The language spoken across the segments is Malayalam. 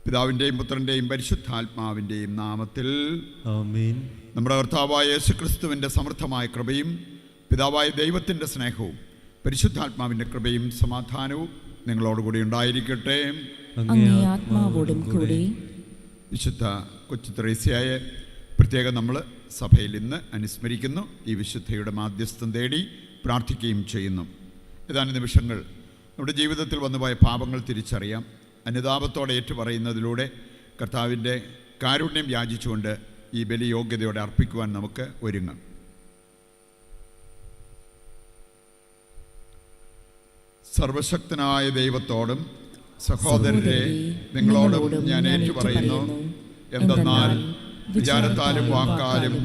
പിതാവിൻ്റെയും പുത്രൻ്റെയും പരിശുദ്ധാത്മാവിൻ്റെയും നാമത്തിൽ ആമേൻ. നമ്മുടെ കർത്താവായ യേശുക്രിസ്തുവിൻ്റെ സമൃദ്ധമായ കൃപയും പിതാവായ ദൈവത്തിൻ്റെ സ്നേഹവും പരിശുദ്ധാത്മാവിൻ്റെ കൃപയും സമാധാനവും നിങ്ങളോടുകൂടി ഉണ്ടായിരിക്കട്ടെ. അങ്ങേ ആത്മാവോടും കൂടി. വിശുദ്ധ കൊച്ചു ത്രേസ്യയെ പ്രത്യേകം നമ്മൾ സഭയിൽ ഇന്ന് അനുസ്മരിക്കുന്നു. ഈ വിശുദ്ധയുടെ മാധ്യസ്ഥം തേടി പ്രാർത്ഥിക്കുകയും ചെയ്യുന്നു. ഏതാനും നിമിഷങ്ങൾ നമ്മുടെ ജീവിതത്തിൽ വന്നുപോയ പാപങ്ങൾ തിരിച്ചറിയാം. അനുതാപത്തോടെ ഏറ്റുപറയുന്നതിലൂടെ കർത്താവിൻ്റെ കാരുണ്യം യാചിച്ചുകൊണ്ട് ഈ ബലി യോഗ്യതയോടെ അർപ്പിക്കുവാൻ നമുക്ക് ഒരുങ്ങാം. സർവശക്തനായ ദൈവത്തോടും സഹോദരരെ നിങ്ങളോടും ഞാൻ ഏറ്റുപറയുന്നു. എന്തെന്നാൽ വിചാരത്താലും വാക്കാലും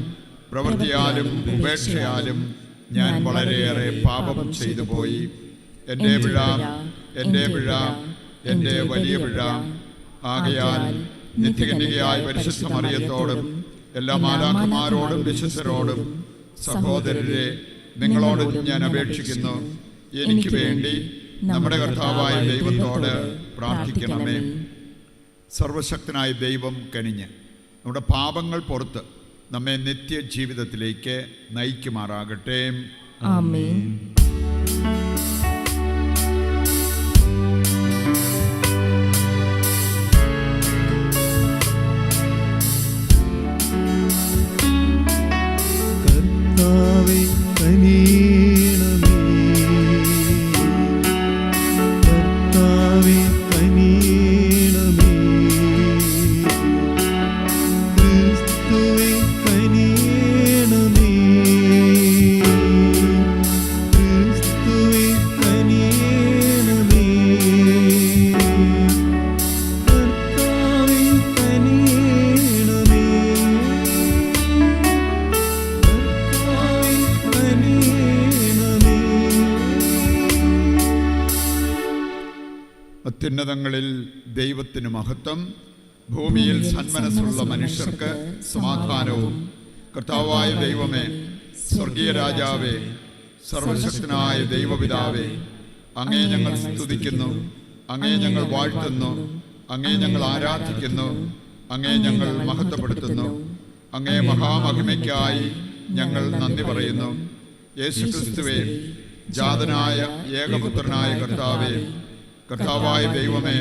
പ്രവൃത്തിയാലും ഉപേക്ഷയാലും ഞാൻ വളരെയേറെ പാപം ചെയ്തു പോയി. എൻ്റെ പിഴ, എൻ്റെ പിഴ, എൻ്റെ വലിയ പിഴ. ആകയാൽ നിത്യകന്യകയായ പരിശുദ്ധ മറിയത്തോടും എല്ലാ മാലാഖമാരോടും വിശുദ്ധരോടും സഹോദരരെ നിങ്ങളോടും ഞാൻ അപേക്ഷിക്കുന്നു, എനിക്ക് വേണ്ടി നമ്മുടെ കർത്താവായ ദൈവത്തോട് പ്രാർത്ഥിക്കണമേ. സർവശക്തനായ ദൈവം കനിഞ്ഞ് നമ്മുടെ പാപങ്ങൾ പുറത്ത് നമ്മെ നിത്യജീവിതത്തിലേക്ക് നയിക്കുമാറാകട്ടെ. ആമേൻ. കർത്താവേ കനിയണമേ, കർത്താവേ കനിയണമേ, ക്രിസ്തുവേ കനിയണമേ, ക്രിസ്തുവേ കനിയണമേ, കർത്താവേ കനിയണമേ, അത്യുന്നതങ്ങളിൽ ദൈവത്തിന് മഹത്വം, ഭൂമിയിൽ സന്മനസ്സുള്ള മനുഷ്യർക്ക് സമാധാനവും. കർത്താവായ ദൈവമേ, സ്വർഗീയ രാജാവേ, സർവശക്തനായ ദൈവപിതാവേ, അങ്ങേ ഞങ്ങൾ സ്തുതിക്കുന്നു, അങ്ങേ ഞങ്ങൾ വാഴ്ത്തുന്നു, അങ്ങേ ഞങ്ങൾ ആരാധിക്കുന്നു, അങ്ങേ ഞങ്ങൾ മഹത്വപ്പെടുത്തുന്നു. അങ്ങേ മഹാമഹിമയ്ക്കായി ഞങ്ങൾ നന്ദി പറയുന്നു. യേശുക്രിസ്തുവേ, ജാതനായ ഏകപുത്രനായ കർത്താവേ, കർത്താവായ ദൈവമേ,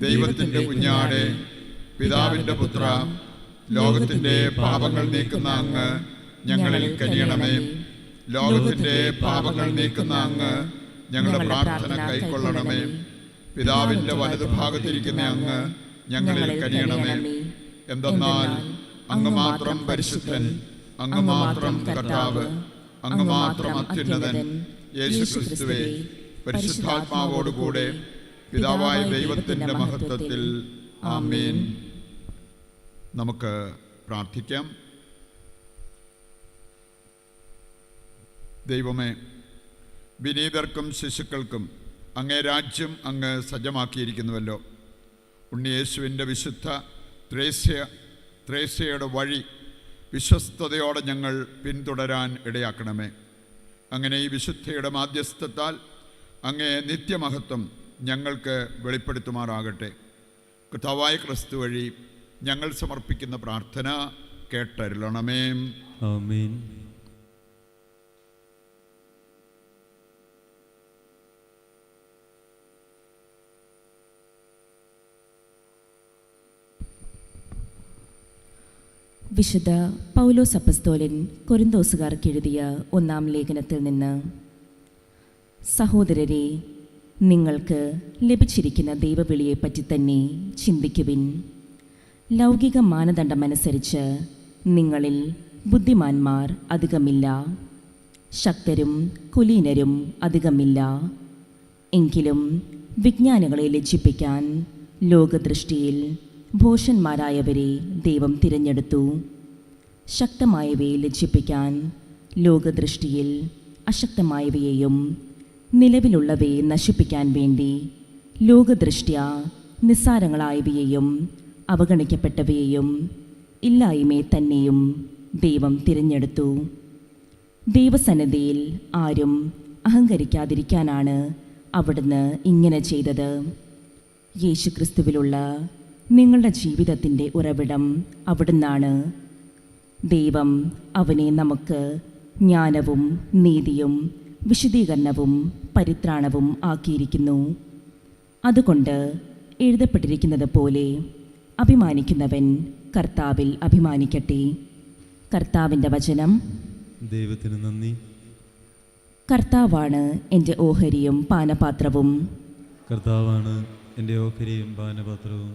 ദൈവത്തിൻ്റെ കുഞ്ഞാടെ, പിതാവിൻ്റെ പുത്ര, ലോകത്തിൻ്റെ പാപങ്ങൾ നീക്കുന്ന അങ്ങ് ഞങ്ങളിൽ കനിയണമേ. ലോകത്തിൻ്റെ പാപങ്ങൾ നീക്കുന്ന അങ്ങ് ഞങ്ങളുടെ പ്രാർത്ഥന കൈക്കൊള്ളണമേ. പിതാവിൻ്റെ വലതുഭാഗത്തിരിക്കുന്ന അങ്ങ് ഞങ്ങളിൽ കനിയണമേ. എന്തെന്നാൽ അങ്ങ് മാത്രം പരിശുദ്ധൻ, അങ്ങ് മാത്രം കർത്താവ്, അങ്ങ് മാത്രം അത്യുന്നതൻ. യേശുക്രിസ്തുവേ, പരിശുദ്ധാത്മാവോടുകൂടെ പിതാവായ ദൈവത്തിൻ്റെ മഹത്വത്തിൽ. ആമേൻ. നമുക്ക് പ്രാർത്ഥിക്കാം. ദൈവമേ, വിനീതർക്കും ശിശുക്കൾക്കും അങ്ങേ രാജ്യം അങ്ങ് സജ്ജമാക്കിയിരിക്കുന്നുവല്ലോ. ഉണ്ണിയേശുവിൻ്റെ വിശുദ്ധ ത്രേസ്യയുടെ വഴി വിശ്വസ്തയോടെ ഞങ്ങൾ പിന്തുടരാൻ ഇടയാക്കണമേ. അങ്ങനെ ഈ വിശുദ്ധയുടെ മാധ്യസ്ഥത്താൽ അങ്ങേ നിത്യമഹത്വം ഞങ്ങൾക്ക് വെളിപ്പെടുത്തുമാറാകട്ടെ. കർത്താവായ ക്രിസ്തു വഴി ഞങ്ങൾ സമർപ്പിക്കുന്ന പ്രാർത്ഥന കേട്ടരുളണമേ. ആമേൻ. വിശുദ്ധ പൗലോസ് അപ്പസ്തോലൻ കൊരിന്തോസുകാർക്ക് എഴുതിയ 1-ാം ലേഖനത്തിൽ നിന്ന്: സഹോദരരെ, നിങ്ങൾക്ക് ലഭിച്ചിരിക്കുന്ന ദൈവവിളിയെപ്പറ്റി തന്നെ ചിന്തിക്കുവിൻ. ലൗകിക മാനദണ്ഡമനുസരിച്ച് നിങ്ങളിൽ ബുദ്ധിമാന്മാർ അധികമില്ല, ശക്തരും കുലീനരും അധികമില്ല. എങ്കിലും വിജ്ഞാനികളെ ലജ്ജിപ്പിക്കാൻ ലോകദൃഷ്ടിയിൽ ഭോഷന്മാരായവരെ ദൈവം തിരഞ്ഞെടുത്തു. ശക്തമായവയെ ലജ്ജിപ്പിക്കാൻ ലോകദൃഷ്ടിയിൽ അശക്തമായവയെയും നിലവിലുള്ളവയെ നശിപ്പിക്കാൻ വേണ്ടി ലോകദൃഷ്ട്യാ നിസ്സാരങ്ങളായവയെയും അവഗണിക്കപ്പെട്ടവയെയും ഇല്ലായ്മയെ തന്നെയും ദൈവം തിരഞ്ഞെടുത്തു. ദൈവസന്നിധിയിൽ ആരും അഹങ്കരിക്കാതിരിക്കാനാണ് അവിടുന്ന് ഇങ്ങനെ ചെയ്തത്. യേശുക്രിസ്തുവിലുള്ള നിങ്ങളുടെ ജീവിതത്തിൻ്റെ ഉറവിടം അവിടുന്നാണ്. ദൈവം അവനെ നമുക്ക് ജ്ഞാനവും നീതിയും വിശുദ്ധീകരണവും പരിത്രാണവും ആക്കിയിരിക്കുന്നു. അതുകൊണ്ട് എഴുതപ്പെട്ടിരിക്കുന്നത് പോലെ അഭിമാനിക്കുന്നവൻ കർത്താവിൽ അഭിമാനിക്കട്ടെ. കർത്താവിൻ്റെ വചനം. ദൈവത്തിന് നന്ദി. കർത്താവാണ് എൻ്റെ ഓഹരിയും പാനപാത്രവും. കർത്താവാണ് എൻ്റെ ഓഹരിയും പാനപാത്രവും.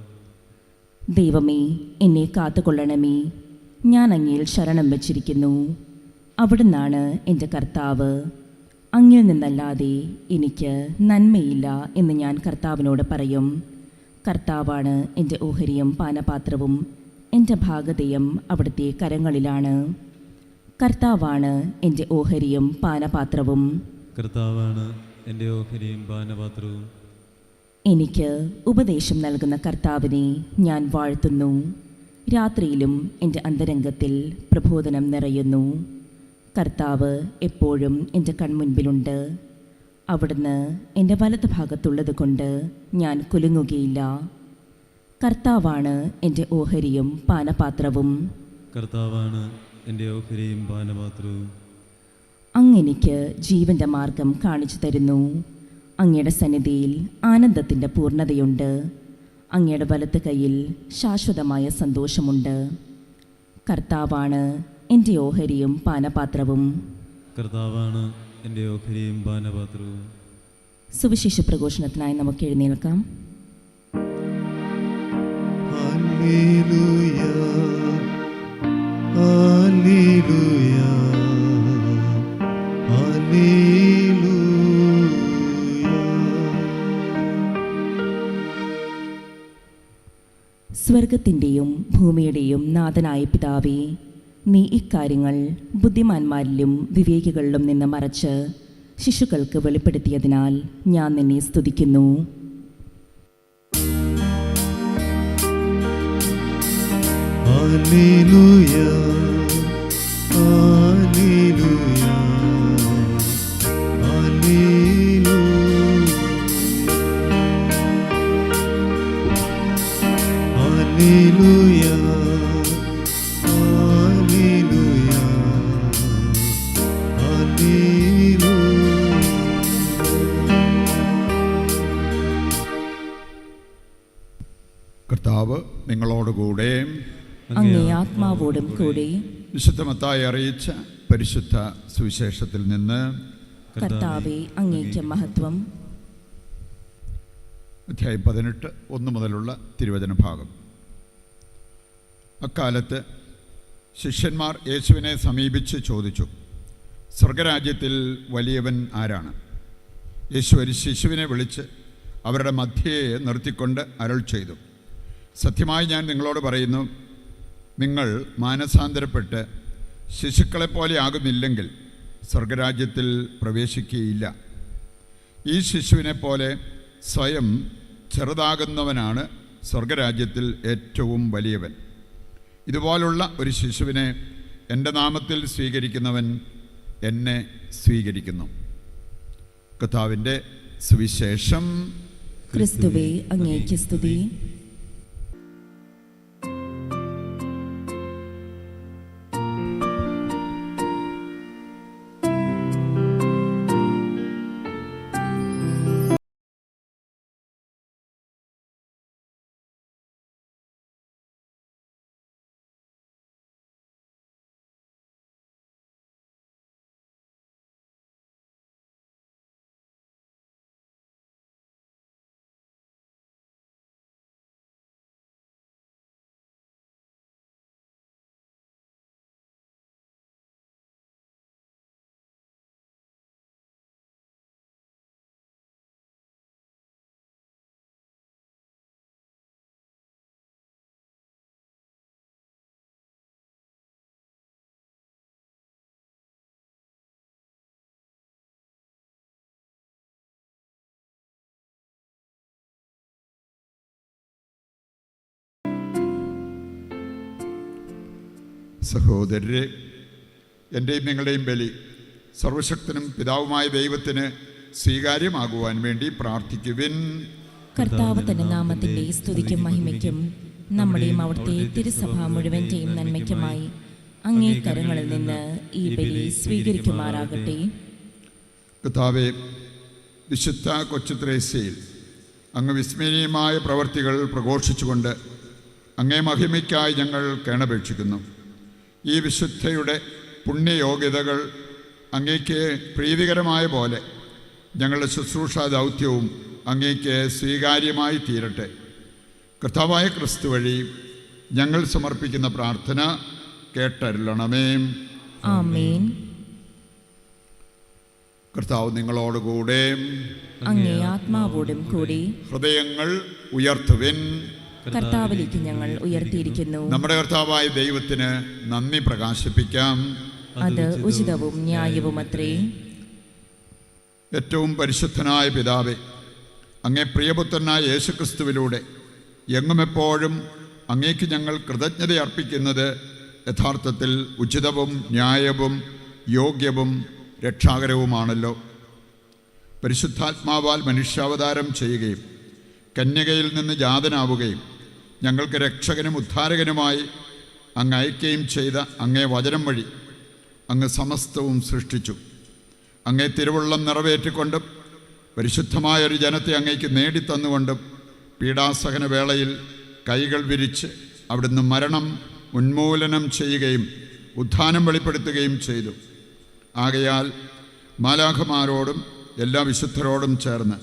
ദൈവമേ, എന്നെ കാത്തുകൊള്ളണമേ. ഞാൻ അങ്ങയിൽ ശരണം വച്ചിരിക്കുന്നു. അവിടുന്നാണ് എൻ്റെ കർത്താവ്. അങ്ങിൽ നിന്നല്ലാതെ എനിക്ക് നന്മയില്ല എന്ന് ഞാൻ കർത്താവിനോട് പറയും. കർത്താവാണ് എൻ്റെ ഓഹരിയും പാനപാത്രവും. എൻ്റെ ഭാഗതയും അവിടുത്തെ കരങ്ങളിലാണ്. കർത്താവാണ് എൻ്റെ ഓഹരിയും പാനപാത്രവും. കർത്താവാണ് എൻ്റെ ഓഹരിയും പാനപാത്രവും. എനിക്ക് ഉപദേശം നൽകുന്ന കർത്താവിനെ ഞാൻ വാഴ്ത്തുന്നു. രാത്രിയിലും എൻ്റെ അന്തരംഗത്തിൽ പ്രബോധനം നിറയുന്നു. കർത്താവ് എപ്പോഴും എൻ്റെ കൺമുൻപിലുണ്ട്. അവിടുന്ന് എൻ്റെ വലത് ഭാഗത്തുള്ളത് കൊണ്ട് ഞാൻ കുലുങ്ങുകയില്ല. കർത്താവാണ് എൻ്റെ ഓഹരിയും പാനപാത്രവും. കർത്താവാണ് എൻ്റെ ഓഹരിയും പാനപാത്രവും. അങ്ങെനിക്ക് ജീവൻ്റെ മാർഗം കാണിച്ചു തരുന്നു. അങ്ങയുടെ സന്നിധിയിൽ ആനന്ദത്തിൻ്റെ പൂർണ്ണതയുണ്ട്. അങ്ങയുടെ വലത്ത് കൈയിൽ ശാശ്വതമായ സന്തോഷമുണ്ട്. കർത്താവാണ് എൻ്റെ ഓഹരിയും പാനപാത്രവും. കർത്താവാണ് എൻ്റെ ഓഹരിയും പാനപാത്രവും. സുവിശേഷ പ്രഘോഷണത്തിനായി നമുക്ക് എഴുന്നേൽക്കാം. Hallelujah, hallelujah, hallelujah. സ്വർഗത്തിൻ്റെയും ഭൂമിയുടെയും നാഥനായ പിതാവേ, നീ ഇക്കാര്യങ്ങൾ ബുദ്ധിമാന്മാരിലും വിവേകികളിലും നിന്ന് മറച്ച് ശിശുക്കൾക്ക് വെളിപ്പെടുത്തിയതിനാൽ ഞാൻ നിന്നെ സ്തുതിക്കുന്നു. Hallelujah, hallelujah, hallelujah, hallelujah, hallelujah, hallelujah. കർത്താവ് നിങ്ങളോടുകൂടെ. അങ്ങേ ആത്മാവോടും കൂടെ. വിശുദ്ധ മത്തായി അറിയിച്ച പരിശുദ്ധ സുവിശേഷത്തിൽ നിന്ന്. കർത്താവേ, അങ്ങേക്ക് മഹത്വം. അധ്യായം 18 1 മുതലുള്ള തിരുവചന ഭാഗം. അക്കാലത്ത് ശിഷ്യന്മാർ യേശുവിനെ സമീപിച്ച് ചോദിച്ചു, സ്വർഗരാജ്യത്തിൽ വലിയവൻ ആരാണ്? യേശു ഒരു ശിശുവിനെ വിളിച്ച് അവരുടെ മധ്യയെ നിർത്തിക്കൊണ്ട് അരുൾ ചെയ്തു, സത്യമായി ഞാൻ നിങ്ങളോട് പറയുന്നു, നിങ്ങൾ മാനസാന്തരപ്പെട്ട് ശിശുക്കളെപ്പോലെ ആകുന്നില്ലെങ്കിൽ സ്വർഗരാജ്യത്തിൽ പ്രവേശിക്കുകയില്ല. ഈ ശിശുവിനെ പോലെ സ്വയം ചെറുതാകുന്നവനാണ് സ്വർഗരാജ്യത്തിൽ ഏറ്റവും വലിയവൻ. ഇതുപോലുള്ള ഒരു ശിശുവിനെ എൻ്റെ നാമത്തിൽ സ്വീകരിക്കുന്നവൻ എന്നെ സ്വീകരിക്കുന്നു. കർത്താവിൻ്റെ സുവിശേഷം. ക്രിസ്തുവേ, അങ്ങേക്ക് സ്തുതി. സഹോദരരെ, എൻ്റെയും നിങ്ങളുടെയും ബലി സർവശക്തനും പിതാവുമായ ദൈവത്തിന് സ്വീകാര്യമാകുവാൻ വേണ്ടി പ്രാർത്ഥിക്കുവിൻ. കർത്താവ് തന്റെ നാമത്തിന്റെ സ്തുതിക്കും മഹിമയ്ക്കും നമ്മുടെയും അവിടുത്തെ തിരുസഭ മുഴുവൻ്റെയും നന്മയ്ക്കുമായി അങ്ങേ കരങ്ങളിൽ നിന്ന് ഈ ബലി സ്വീകരിക്കുമാറാകട്ടെ. കർത്താവേ, വിശുദ്ധ കൊച്ചു ത്രേസ്യയിൽ അങ്ങ് വിസ്മരണീയമായ പ്രവർത്തികൾ പ്രഘോഷിച്ചുകൊണ്ട് അങ്ങേ മഹിമയ്ക്കായി ഞങ്ങൾ കേണപേക്ഷിക്കുന്നു. ഈ വിശുദ്ധയുടെ പുണ്യയോഗ്യതകൾ അങ്ങേക്ക് പ്രീതികരമായ പോലെ ഞങ്ങളുടെ ശുശ്രൂഷാ ദൗത്യവും അങ്ങേക്ക് സ്വീകാര്യമായി തീരട്ടെ. കർത്താവായ ക്രിസ്തു വഴി ഞങ്ങൾ സമർപ്പിക്കുന്ന പ്രാർത്ഥന കേട്ടരുളണമേ. ആമേൻ. കർത്താവ് നിങ്ങളോടുകൂടെ, അങ്ങേ ആത്മാവോടും കൂടി. ഹൃദയങ്ങൾ ഉയർത്തുവിൻ. കർത്താവിലേക്ക് ഞങ്ങൾ ഉയർത്തിയിരിക്കുന്നു. നമ്മുടെ കർത്താവായ ദൈവത്തിന് നന്ദി പ്രകാശിപ്പിക്കാം. അത് ഉചിതവും ന്യായവുമത്രേ. ഏറ്റവും പരിശുദ്ധനായ പിതാവേ, അങ്ങേ പ്രിയപുത്രനായ യേശുക്രിസ്തുവിലൂടെ എങ്ങും എപ്പോഴും അങ്ങേക്ക് ഞങ്ങൾ കൃതജ്ഞത അർപ്പിക്കുന്നത് യഥാർത്ഥത്തിൽ ഉചിതവും ന്യായവും യോഗ്യവും രക്ഷാകരവുമാണല്ലോ. പരിശുദ്ധാത്മാവാൽ മനുഷ്യാവതാരം ചെയ്യുകയും കന്യകയിൽ നിന്ന് ജാതനാവുകയും ഞങ്ങൾക്ക് രക്ഷകനും ഉദ്ധാരകനുമായി അങ്ങ് അയക്കുകയും ചെയ്ത അങ്ങേ വചനം വഴി അങ്ങ് സമസ്തവും സൃഷ്ടിച്ചു. അങ്ങേ തിരുവുള്ളം നിറവേറ്റിക്കൊണ്ടും പരിശുദ്ധമായൊരു ജനത്തെ അങ്ങേക്ക് നേടിത്തന്നുകൊണ്ടും പീഡാസഹന വേളയിൽ കൈകൾ വിരിച്ച് അവിടുന്ന് മരണം ഉന്മൂലനം ചെയ്യുകയും ഉത്ഥാനം വെളിപ്പെടുത്തുകയും ചെയ്തു. ആകയാൽ മാലാഖമാരോടും എല്ലാ വിശുദ്ധരോടും ചേർന്ന്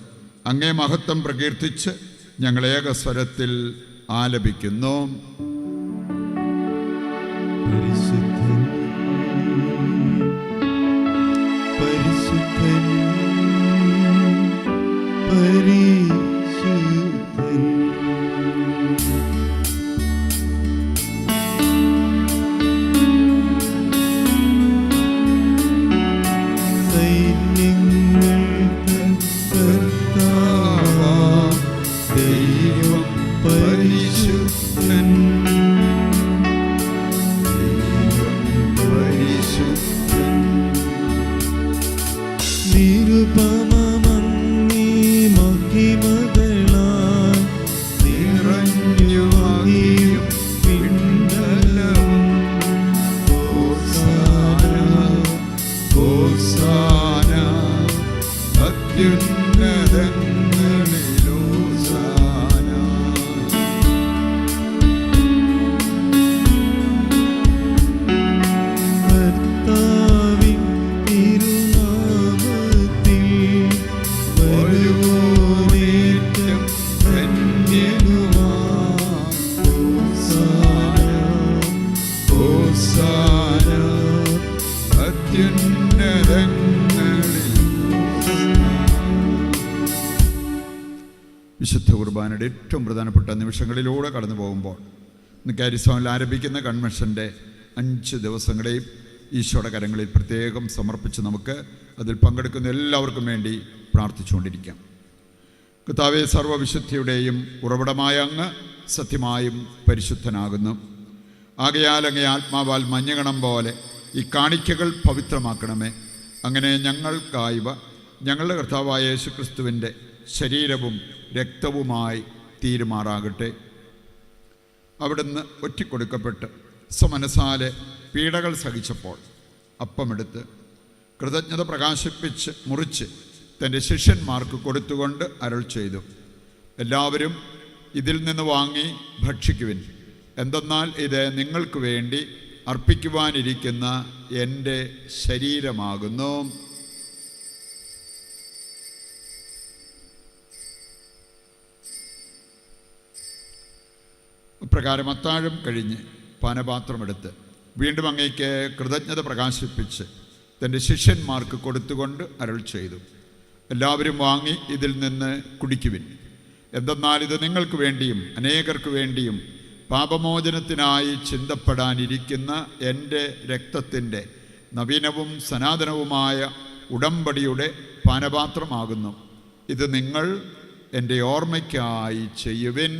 അങ്ങേ മഹത്വം പ്രകീർത്തിച്ച് ഞങ്ങൾ ഏകസ്വരത്തിൽ ആലപിക്കുന്നു. പരിശുദ്ധൻ, പരിശുദ്ധൻ, പരിശുദ്ധൻ. സൈന്യങ്ങൾക്ക് കർത്താവാം ദൈവം പരിശുദ്ധൻ, ദൈവം പരിശുദ്ധൻ. നിരുപമമങ്ങി മഹിമകളാൽ നിറഞ്ഞു മഹിയും പിണ്ടലവും. ഹോസാന, ഹോസാന, അത്യുന്നതങ്ങളിൽ ഹോസാന. കർത്താവിൻ തിരുനാമത്തിൽ വരുവോനേറ്റം ധന്യനുമാം. ഹോസാന, ഹോസാന, അത്യുന്നതങ്ങളിൽ. വിശുദ്ധ കുർബാനയുടെ ഏറ്റവും പ്രധാനപ്പെട്ട നിമിഷങ്ങളിലൂടെ കടന്നു പോകുമ്പോൾ ഇന്ന് കാരിസ്വാമിൽ ആരംഭിക്കുന്ന കൺവെൻഷൻ്റെ 5 ദിവസങ്ങളെയും ഈശോയുടെ കരങ്ങളിൽ പ്രത്യേകം സമർപ്പിച്ച് നമുക്ക് അതിൽ പങ്കെടുക്കുന്ന എല്ലാവർക്കും വേണ്ടി പ്രാർത്ഥിച്ചുകൊണ്ടിരിക്കാം. കർത്താവേ, സർവ്വവിശുദ്ധിയുടെയും ഉറവിടമായ അങ്ങ് സത്യമായും പരിശുദ്ധനാകുന്നു. ആകയാൽ അങ്ങേ ആത്മാവാൽ മഞ്ഞകണം പോലെ ഈ കാണിക്കകൾ പവിത്രമാക്കണമേ. അങ്ങനെ ഞങ്ങൾക്കായവ ഞങ്ങളുടെ കർത്താവായ യേശുക്രിസ്തുവിൻ്റെ ശരീരവും രക്തവുമായി തീരുമാറാകട്ടെ. അവിടുന്ന് ഒറ്റിക്കൊടുക്കപ്പെട്ട് സമനസാലെ പീഡകൾ സഹിച്ചപ്പോൾ അപ്പമെടുത്ത് കൃതജ്ഞത പ്രകാശിപ്പിച്ച് മുറിച്ച് തൻ്റെ ശിഷ്യന്മാർക്ക് കൊടുത്തുകൊണ്ട് അരുൾ ചെയ്തു, എല്ലാവരും ഇതിൽ നിന്ന് വാങ്ങി ഭക്ഷിക്കുവിൻ. എന്തെന്നാൽ ഇത് നിങ്ങൾക്ക് വേണ്ടി അർപ്പിക്കുവാനിരിക്കുന്ന എൻ്റെ ശരീരമാകുന്നു. അപ്രകാരം അത്താഴം കഴിഞ്ഞ് പാനപാത്രമെടുത്ത് വീണ്ടും അങ്ങേക്ക് കൃതജ്ഞത പ്രകാശിപ്പിച്ച് തൻ്റെ ശിഷ്യന്മാർക്ക് കൊടുത്തുകൊണ്ട് അരുൾ ചെയ്തു, എല്ലാവരും വാങ്ങി ഇതിൽ നിന്ന് കുടിക്കുവിൻ. എന്തെന്നാൽ ഇത് നിങ്ങൾക്ക് വേണ്ടിയും അനേകർക്ക് വേണ്ടിയും പാപമോചനത്തിനായി ചിന്തപ്പെടാനിരിക്കുന്ന എൻ്റെ രക്തത്തിൻ്റെ നവീനവും സനാതനവുമായ ഉടമ്പടിയുടെ പാനപാത്രമാകുന്നു. ഇത് നിങ്ങൾ എൻ്റെ ഓർമ്മയ്ക്കായി ചെയ്യുവിൻ.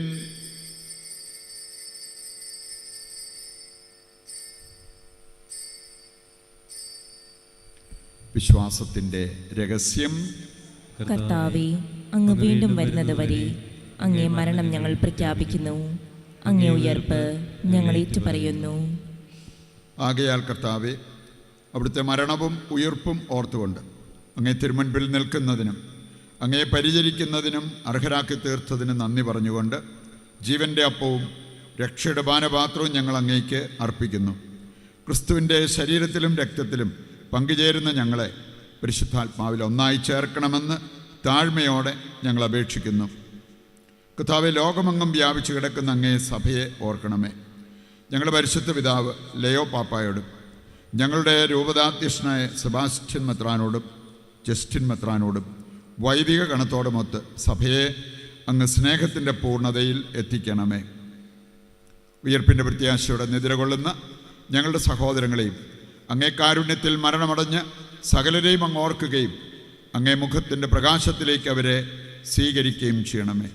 വിശ്വാസത്തിൻ്റെ രഹസ്യം. കർത്താവേ, അങ്ങ് വീണ്ടും വരുന്നത് വരെ അങ്ങേ മരണം ഞങ്ങൾ പ്രഖ്യാപിക്കുന്നു. അങ്ങേ ഉയർപ്പ് ഞങ്ങൾ ഏറ്റുപറയുന്നു. ആകയാൽ കർത്താവെ, അവിടുത്തെ മരണവും ഉയിർപ്പും ഓർത്തുകൊണ്ട് അങ്ങേ തിരുമുൻപിൽ നിൽക്കുന്നതിനും അങ്ങയെ പരിചരിക്കുന്നതിനും അർഹരാക്കി തീർത്തതിന് നന്ദി പറഞ്ഞുകൊണ്ട് ജീവൻ്റെ അപ്പവും രക്ഷയുടെ പാനപാത്രവും ഞങ്ങൾ അങ്ങേക്ക് അർപ്പിക്കുന്നു. ക്രിസ്തുവിൻ്റെ ശരീരത്തിലും രക്തത്തിലും പങ്കുചേരുന്ന ഞങ്ങളെ പരിശുദ്ധാത്മാവിൽ ഒന്നായി ചേർക്കണമെന്ന് താഴ്മയോടെ ഞങ്ങൾ അപേക്ഷിക്കുന്നു. കർത്താവെ, ലോകമെങ്ങും വ്യാപിച്ചു കിടക്കുന്ന അങ്ങേ സഭയെ ഓർക്കണമേ. ഞങ്ങളുടെ പരിശുദ്ധ പിതാവ് ലയോ പാപ്പായോടും ഞങ്ങളുടെ രൂപതാധ്യക്ഷനായ സെബാസ്റ്റ്യൻ മെത്രാനോടും ജസ്റ്റിൻ മെത്രാനോടും വൈദിക ഗണത്തോടുമൊത്ത് സഭയെ അങ്ങ് സ്നേഹത്തിൻ്റെ പൂർണ്ണതയിൽ എത്തിക്കണമേ. ഉയർപ്പിൻ്റെ പ്രത്യാശയോടെ നിദ്രകൊള്ളുന്ന ഞങ്ങളുടെ സഹോദരങ്ങളെയും അങ്ങേ കാരുണ്യത്തിൽ മരണമടഞ്ഞ് സകലരെയും അങ്ങ് ഓർക്കുകയും അങ്ങേ മുഖത്തിൻ്റെ പ്രകാശത്തിലേക്ക് അവരെ സ്വീകരിക്കുകയും ചെയ്യണമേ.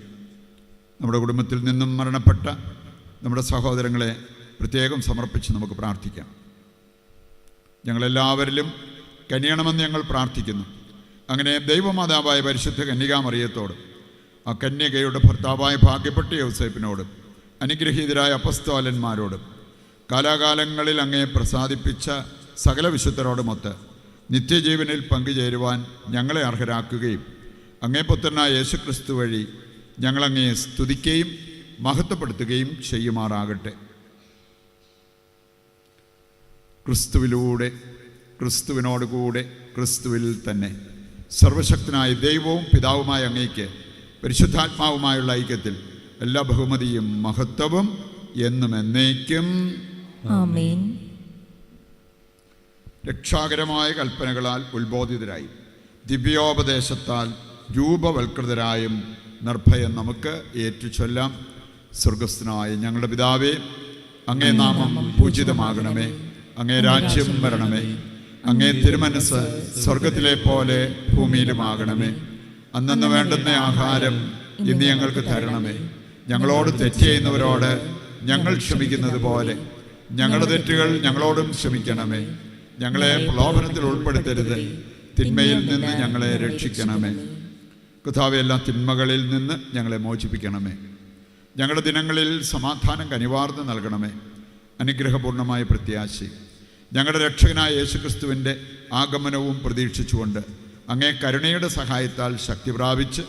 നമ്മുടെ കുടുംബത്തിൽ നിന്നും മരണപ്പെട്ട നമ്മുടെ സഹോദരങ്ങളെ പ്രത്യേകം സമർപ്പിച്ച് നമുക്ക് പ്രാർത്ഥിക്കാം. ഞങ്ങളെല്ലാവരിലും കനിയണമെന്ന് ഞങ്ങൾ പ്രാർത്ഥിക്കുന്നു. അങ്ങനെ ദൈവമാതാവായ പരിശുദ്ധ കന്യകാമറിയത്തോടും ആ കന്യകയുടെ ഭർത്താവായ ഭാഗ്യപ്പെട്ട യോസേപ്പിനോടും അനുഗ്രഹീതരായ അപ്പസ്തോലന്മാരോടും കാലാകാലങ്ങളിൽ അങ്ങയെ പ്രസാദിപ്പിച്ച സകല വിശുദ്ധരോടുമൊത്ത് നിത്യജീവനിൽ പങ്കുചേരുവാൻ ഞങ്ങളെ അർഹരാക്കുകയും അങ്ങേ പുത്രനായ യേശുക്രിസ്തു വഴി ഞങ്ങളങ്ങയെ സ്തുതിക്കുകയും മഹത്വപ്പെടുത്തുകയും ചെയ്യുമാറാകട്ടെ. ക്രിസ്തുവിലൂടെ, ക്രിസ്തുവിനോടുകൂടെ, ക്രിസ്തുവിൽ തന്നെ സർവശക്തനായ ദൈവവും പിതാവുമായ അങ്ങയ്ക്ക് പരിശുദ്ധാത്മാവുമായുള്ള ഐക്യത്തിൽ എല്ലാ ബഹുമതിയും മഹത്വവും എന്നും എന്നേക്കും ആമേൻ. രക്ഷാകരമായ കൽപ്പനകളാൽ ഉത്ബോധിതരായി ദിവ്യോപദേശത്താൽ രൂപവൽകൃതരായും നിർഭയം നമുക്ക് ഏറ്റുചൊല്ലാം. സ്വർഗസ്ഥനായ ഞങ്ങളുടെ പിതാവേ, അങ്ങേ നാമം പൂജിതമാകണമേ. അങ്ങേ രാജ്യം വരണമേ. അങ്ങേ തിരുമനസ് സ്വർഗത്തിലെ പോലെ ഭൂമിയിലുമാകണമേ. അന്നന്ന് വേണ്ടുന്ന ആഹാരം ഇന്ന് ഞങ്ങൾക്ക് തരണമേ. ഞങ്ങളോട് തെറ്റ് ചെയ്യുന്നവരോട് ഞങ്ങൾ ക്ഷമിക്കുന്നത് പോലെ ഞങ്ങളുടെ തെറ്റുകൾ ഞങ്ങളോടും ക്ഷമിക്കണമേ. ഞങ്ങളെ പ്രലോഭനത്തിൽ ഉൾപ്പെടുത്തരുത്, തിന്മയിൽ നിന്ന് ഞങ്ങളെ രക്ഷിക്കണമേ. കർത്താവേ, എല്ലാ തിന്മകളിൽ നിന്ന് ഞങ്ങളെ മോചിപ്പിക്കണമേ. ഞങ്ങളുടെ ദിനങ്ങളിൽ സമാധാനം കനിവാർന്ന് നൽകണമേ. അനുഗ്രഹപൂർണമായ പ്രത്യാശ ഞങ്ങളുടെ രക്ഷകനായ യേശുക്രിസ്തുവിൻ്റെ ആഗമനവും പ്രതീക്ഷിച്ചുകൊണ്ട് അങ്ങേ കരുണയുടെ സഹായത്താൽ ശക്തി പ്രാപിച്ച്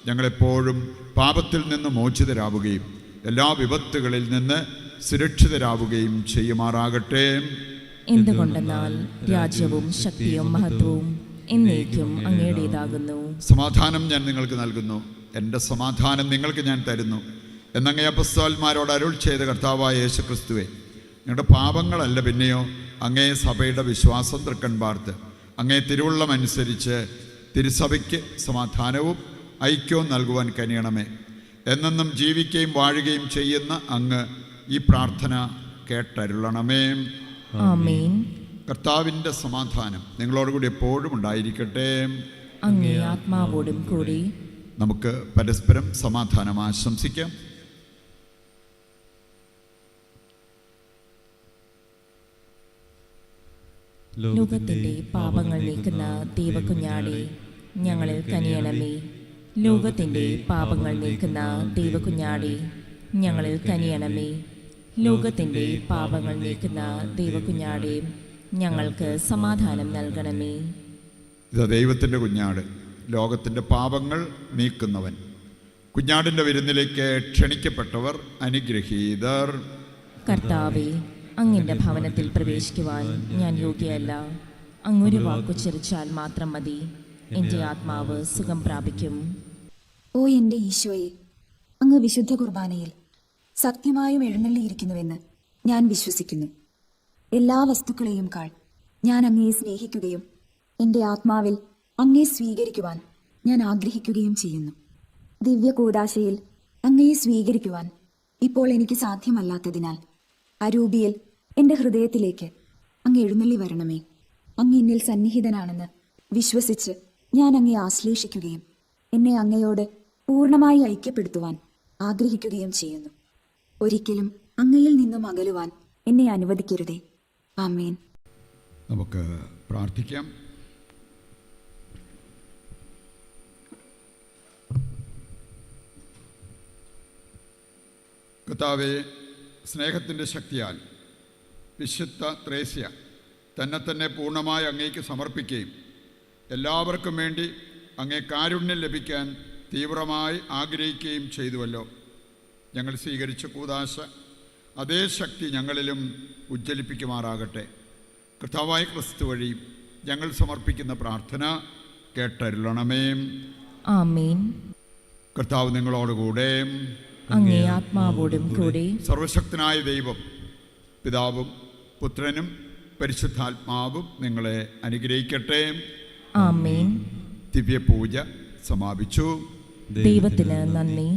ഞങ്ങളെപ്പോഴും പാപത്തിൽ നിന്ന് മോചിതരാവുകയും എല്ലാ വിപത്തുകളിൽ നിന്ന് സുരക്ഷിതരാവുകയും ചെയ്യുമാറാകട്ടെ. എന്തുകൊണ്ടെന്നാൽ രാജ്യവും ശക്തിയും മഹത്വവും എന്നേക്കും അങ്ങയുടേതാകുന്നു. സമാധാനം ഞാൻ നിങ്ങൾക്ക് നൽകുന്നു, എൻ്റെ സമാധാനം നിങ്ങൾക്ക് ഞാൻ തരുന്നു എന്നങ്ങേ അപ്പസ്തോലന്മാരോട് അരുൾ ചെയ്ത കർത്താവായ യേശുക്രിസ്തുവേ, ഞങ്ങളുടെ പാപങ്ങളല്ല പിന്നെയോ അങ്ങേ സഭയുടെ വിശ്വാസം തൃക്കൺ പാർത്ത് അങ്ങേ തിരുവുള്ളമനുസരിച്ച് തിരുസഭയ്ക്ക് സമാധാനവും ഐക്യവും നൽകുവാൻ കനിയണമേ. എന്നെന്നും ജീവിക്കുകയും വാഴുകയും ചെയ്യുന്ന അങ്ങ് ഈ പ്രാർത്ഥന കേട്ടരുളണമേ. ആമേൻ. കർത്താവിൻ്റെ സമാധാനം നിങ്ങളോടുകൂടി എപ്പോഴും ഉണ്ടായിരിക്കട്ടെ. അങ്ങേ ആത്മാവോടും കൂടി. നമുക്ക് പരസ്പരം സമാധാനം ആശംസിക്കാം. ലോകത്തിന്റെ പാപങ്ങൾ നീക്കുന്ന ദൈവകുഞ്ഞാടേ, ഞങ്ങളിൽ കനിയണമേ. ലോകത്തിന്റെ പാപങ്ങൾ നീക്കുന്ന ദൈവകുഞ്ഞാടേ, ഞങ്ങളിൽ കനിയണമേ. ലോകത്തിന്റെ പാപങ്ങൾ നീക്കുന്ന ദൈവകുഞ്ഞാടേ, ഞങ്ങൾക്ക് സമാധാനം നൽകണമേ. ഇത് ദൈവത്തിൻ്റെ കുഞ്ഞാട്, ലോകത്തിൻ്റെ പാപങ്ങൾ നീക്കുന്നവൻ. കുഞ്ഞാടിൻ്റെ വിരുന്നിലേക്ക് ക്ഷണിക്കപ്പെട്ടവർ അനുഗ്രഹീതർ. കർത്താവേ, അങ്ങയുടെ ഭവനത്തിൽ പ്രവേശിക്കുവാൻ ഞാൻ യോഗ്യയല്ല. അങ്ങൊരു വാക്കുച്ചരിച്ചാൽ മാത്രം മതി, എൻ്റെ ആത്മാവ് സുഖം പ്രാപിക്കും. ഓ എൻ്റെ ഈശോയെ, അങ്ങ് വിശുദ്ധ കുർബാനയിൽ സത്യമായും എഴുന്നള്ളിയിരിക്കുന്നുവെന്ന് ഞാൻ വിശ്വസിക്കുന്നു. എല്ലാ വസ്തുക്കളെയും കാൾ ഞാൻ അങ്ങയെ സ്നേഹിക്കുകയും എൻ്റെ ആത്മാവിൽ അങ്ങയെ സ്വീകരിക്കുവാൻ ഞാൻ ആഗ്രഹിക്കുകയും ചെയ്യുന്നു. ദിവ്യ കൂദാശയിൽ അങ്ങയെ സ്വീകരിക്കുവാൻ ഇപ്പോൾ എനിക്ക് സാധ്യമല്ലാത്തതിനാൽ അരൂപിയിൽ എൻ്റെ ഹൃദയത്തിലേക്ക് അങ്ങ് എഴുന്നള്ളി വരണമേ. അങ്ങ് എന്നിൽ സന്നിഹിതനാണെന്ന് വിശ്വസിച്ച് ഞാൻ അങ്ങയെ ആശ്ലേഷിക്കുകയും എന്നെ അങ്ങയോട് പൂർണ്ണമായി ഐക്യപ്പെടുത്തുവാൻ ആഗ്രഹിക്കുകയും ചെയ്യുന്നു. ഒരിക്കലും അങ്ങയിൽ നിന്നും അകലുവാൻ എന്നെ അനുവദിക്കരുതേ. ആമേൻ. നമുക്ക് പ്രാർത്ഥിക്കാം. കർത്താവേ, സ്നേഹത്തിൻ്റെ ശക്തിയാൽ വിശുദ്ധ ത്രേസ്യ തന്നെ പൂർണ്ണമായി അങ്ങേക്ക് സമർപ്പിക്കുകയും എല്ലാവർക്കും വേണ്ടി അങ്ങേ കാരുണ്യം ലഭിക്കാൻ തീവ്രമായി ആഗ്രഹിക്കുകയും ചെയ്തുവല്ലോ. ഞങ്ങൾ സ്വീകരിച്ച കൂദാശ അതേ ശക്തി ഞങ്ങളിലും ഉജ്ജ്വലിപ്പിക്കുമാറാകട്ടെ. കർത്താവായ ക്രിസ്തു വഴി ഞങ്ങൾ സമർപ്പിക്കുന്ന പ്രാർത്ഥന കേട്ടരുളണമേ. ആമേൻ. കർത്താവ് നിങ്ങളോടുകൂടെ, അങ്ങേ ആത്മാവോടും കൂടെ. സർവശക്തനായ ദൈവം പിതാവും പുത്രനും പരിശുദ്ധാത്മാവും നിങ്ങളെ അനുഗ്രഹിക്കട്ടെ. ആമേൻ. ദിവ്യപൂജ സമാപിച്ചു. ദൈവത്തിന് നന്ദി.